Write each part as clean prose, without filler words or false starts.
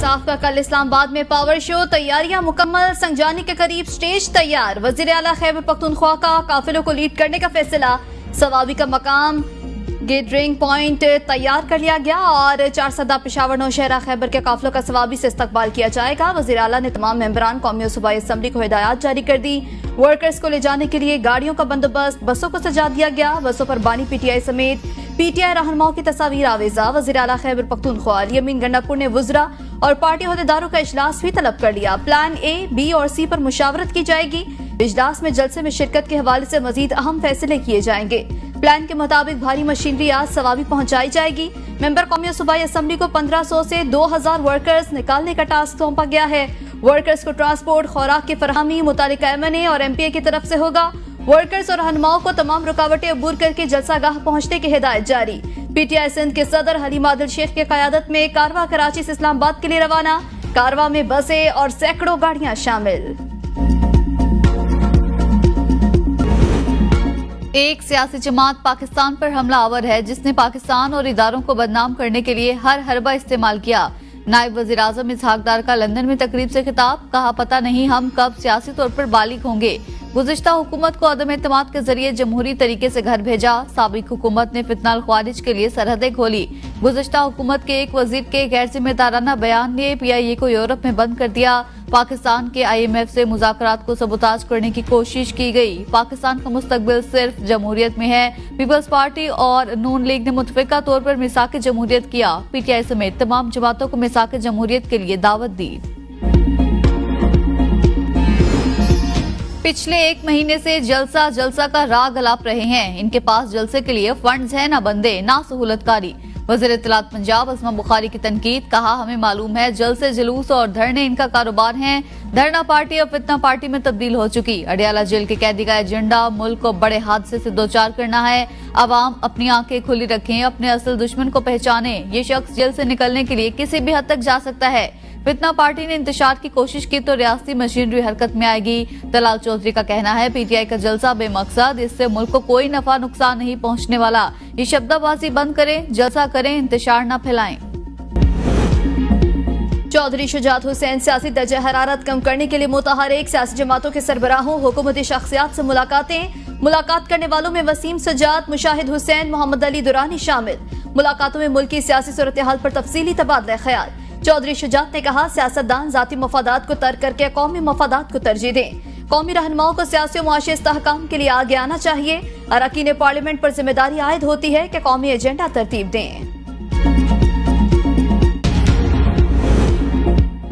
इंसाफ का कल इस्लामाबाद में पावर शो, तैयारियां मुकम्मल, संजानी के करीब स्टेज तैयार। वजीर आला खैबर पख्तूनख्वा का काफिलों को लीड करने का फैसला। सवाबी का मकाम गेटरिंग पॉइंट तैयार कर लिया गया और 4 सदा पेशावर नौशहरा खैबर के काफिलों का सवाबी से इस्तकबाल किया जाएगा। वजीर आला ने तमाम मेंबरान कौमी और सूबाई असम्बली को हिदायत जारी कर दी। वर्कर्स को ले जाने के लिए गाड़ियों का बंदोबस्त, बसों को सजा दिया गया। बसों पर बानी पीटीआई समेत पीटीआई रहनुमाओं की तस्वीर आवेजा। वजीर आला खैबर पख्तूनख्वा यमीन गंडापुर ने वुज़रा और पार्टी अहदेदारों का इजलास भी तलब कर लिया। प्लान ए, बी और सी पर मुशावरत की जाएगी। इजलास में जलसे में शिरकत के हवाले से मजीद अहम फैसले किए जाएंगे। प्लान के मुताबिक भारी मशीनरी आज सवाबी पहुंचाई जाएगी। मेंबर कौमी और सूबाई असम्बली को 1500 से 2000 वर्कर्स निकालने का टास्क सौंपा गया है। वर्कर्स को ट्रांसपोर्ट, खुराक की फरहमी मुतालिका एमएनए और एमपीए की तरफ से होगा। वर्कर्स और रहनुमाओं को तमाम रुकावटें अबूर करके जलसागाह पहुंचने की हिदायत जारी। पीटीआई सिंध के सदर हलीम आदिल शेख की क़यादत में कारवां कराची से इस्लामाबाद के लिए रवाना। कारवां में बसें और सैकड़ों गाड़ियां शामिल। एक सियासी जमात पाकिस्तान पर हमलावर है जिसने पाकिस्तान और इदारों को बदनाम करने के लिए हर हरबा इस्तेमाल किया। नायब वजीर आजम इसहाक डार का लंदन में तकरीब से खिताब, कहा पता नहीं हम कब सियासी तौर पर बालिग होंगे। गुज़िश्ता हुकूमत को अदम एतमाद के जरिए जमहूरी तरीके से घर भेजा। साबिक हुकूमत ने फितनाल ख्वारिज के लिए सरहदें खोली। गुज़िश्ता हुकूमत के एक वजीर के गैर जिम्मेदाराना बयान ने पीआईए को यूरोप में बंद कर दिया। पाकिस्तान के IMF से मुज़ाकरात को सबूताज करने की कोशिश की गई। पाकिस्तान का मुस्तकबिल सिर्फ जमहूरियत में है। पीपल्स पार्टी और नून लीग ने मुतफिका तौर पर मिसाक जमहूरियत किया। पीटीआई समेत तमाम जमातों को मिसाक जमहूरियत के लिए दावत दी। पिछले 1 महीने से जलसा का राग अलाप रहे हैं। इनके पास जलसे के लिए फंड्स हैं, न बंदे ना सहूलतकारी। वज़ीर इत्तलात पंजाब अस्मा बुखारी की तनकीद, कहा हमें मालूम है जलसे, जुलूस और धरने इनका कारोबार है। धरना पार्टी अब फितना पार्टी में तब्दील हो चुकी। अडियाला जेल के कैदी का एजेंडा मुल्क को बड़े हादसे से दो चार करना है। अवाम अपनी आंखें खुली रखें, अपने असल दुश्मन को पहचाने। ये शख्स जेल से निकलने के लिए किसी भी हद तक जा सकता है। फितना पार्टी ने इंतशार की कोशिश की तो रियासती मशीनरी हरकत में आएगी। दलाल चौधरी का कहना है पीटीआई का जलसा बेमकसद, इससे मुल्क को कोई नफा नुकसान नहीं पहुंचने वाला। ये शब्दाबाजी बंद करें, जलसा करें, इंतशार न फैलाएं। चौधरी शुजात हुसैन सियासी दर्जा हरारत कम करने के लिए मुतहरिक सियासी जमातों के सरबराहों, हुकूमती शख्सियात से मुलाकात करने वालों में वसीम सजाद, मुशाहिद हुसैन, मोहम्मद अली दुरानी शामिल। मुलाकातों में मुल्क की सियासी सूरत हाल पर तफसीली तबादला ख्याल। चौधरी शुजात ने कहा सियासतदान जाती मफादात को तर्क करके कौमी मफादात को तरजीह दें। कौमी रहनुमाओं को सियासी और मुआशी इस्तेहकाम के लिए आगे आना चाहिए। अरकान पार्लियामेंट पर जिम्मेदारी आयद होती है कि कौमी एजेंडा तरतीब दें।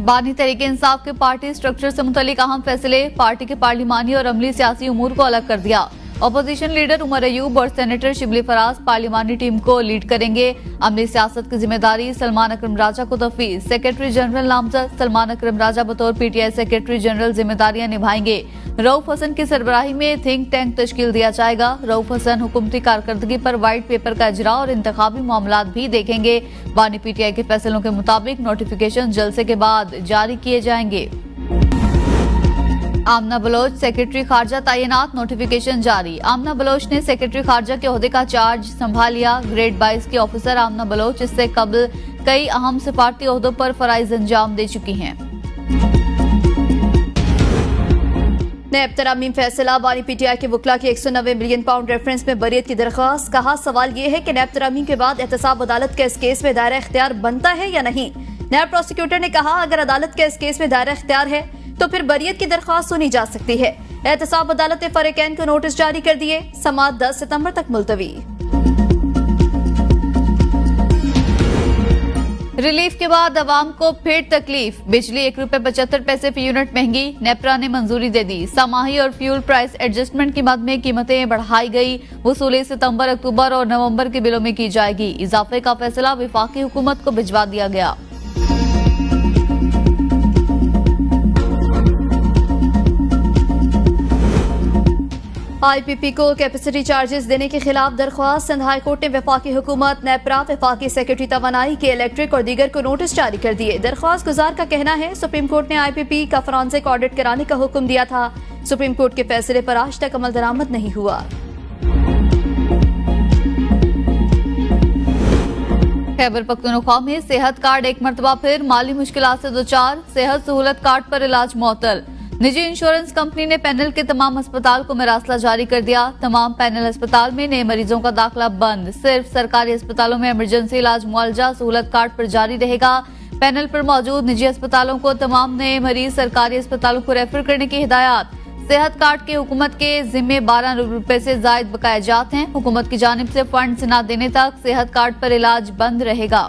बानी तहरीक इंसाफ के पार्टी स्ट्रक्चर से मुतल्लिक अहम फैसले, पार्टी के पार्लिमानी और अमली सियासी उमूर को अलग कर दिया। अपोजिशन लीडर उमर अयूब और सेनेटर शिबली फराज पार्लिमानी टीम को लीड करेंगे। अमली सियासत की जिम्मेदारी सलमान अकरम राजा को तफवीज़। सेक्रेटरी जनरल नामजद सलमान अकरम राजा बतौर पीटीआई सेक्रेटरी जनरल जिम्मेदारियां निभाएंगे। रऊफ हसन की सरबराही में थिंक टैंक तश्कील दिया जाएगा। रऊफ हसन हुकूमती कारकर्दगी पर व्हाइट पेपर का इजरा और इंतखाबी मामलात भी देखेंगे। बानी पीटीआई के फैसलों के मुताबिक नोटिफिकेशन जलसे के बाद जारी किए जाएंगे। आमना बलोच सेक्रेटरी खारजा तैनात, नोटिफिकेशन जारी। आमना बलोच ने सेक्रेटरी खारजा के ओहदे का चार्ज संभाल लिया। ग्रेड 22 की ऑफिसर आमना बलोच इससे कबल कई अहम सिफारती ओहदों पर फराइज अंजाम दे चुकी हैं। नैब तरामीम फैसला, बानी पीटीआई के वकला की 190 मिलियन पाउंड रेफरेंस में बरियत की दरख्वास्त। कहा सवाल ये है कि नैब तरामीम के बाद एहतसाब अदालत का इस केस में दायरा इख्तियार बनता है या नहीं। नैब प्रोसिक्यूटर ने कहा अगर अदालत का इस केस में दायरा इख्तियार है तो फिर बरियत की दरख्वास्त सुनी जा सकती है। एहतसाब अदालत ने फरीकैन को नोटिस जारी कर दिए। समाअत 10 सितंबर तक मुलतवी। रिलीफ के बाद अवाम को फिर तकलीफ। बिजली ₹1.75 फी यूनिट महंगी, नेपरा ने मंजूरी दे दी। समाही और फ्यूल प्राइस एडजस्टमेंट की मद में कीमतें बढ़ाई गई। वसूली सितंबर, अक्टूबर और नवंबर के बिलों में की जाएगी। इजाफे का फैसला वफाकी हुकूमत को भिजवा दिया गया। IPP को कैपेसिटी चार्जेस देने के खिलाफ दरख्वास्त। सिंध हाई कोर्ट ने वफाकी हुकूमत, नेपरा, वफाकी सेक्रेटरी तवानाई के इलेक्ट्रिक और दीगर को नोटिस जारी कर दिए। दरख्वास्त गुजार का कहना है सुप्रीम कोर्ट ने IPP का फॉरेंसिक ऑडिट कराने का हुक्म दिया था। सुप्रीम कोर्ट के फैसले पर आज तक अमल दरामद नहीं हुआ। खैबर पख्तूनख्वा में सेहत कार्ड एक मरतबा फिर माली मुश्किलात से दो चार, सेहत सहूलत कार्ड पर इलाज मुअत्तल। निजी इंश्योरेंस कंपनी ने पैनल के तमाम अस्पताल को मरासला जारी कर दिया। तमाम पैनल अस्पताल में नए मरीजों का दाखिला बंद। सिर्फ सरकारी अस्पतालों में इमरजेंसी इलाज मुआवजा सहूलत कार्ड पर जारी रहेगा। पैनल पर मौजूद निजी अस्पतालों को तमाम नए मरीज सरकारी अस्पतालों को रेफर करने की हिदायत। सेहत कार्ड के हुकूमत के जिम्मे 12 रुपए से जायद बकाया जाते हैं। हुकूमत की जानिब से फंड न देने तक सेहत कार्ड पर इलाज बंद रहेगा।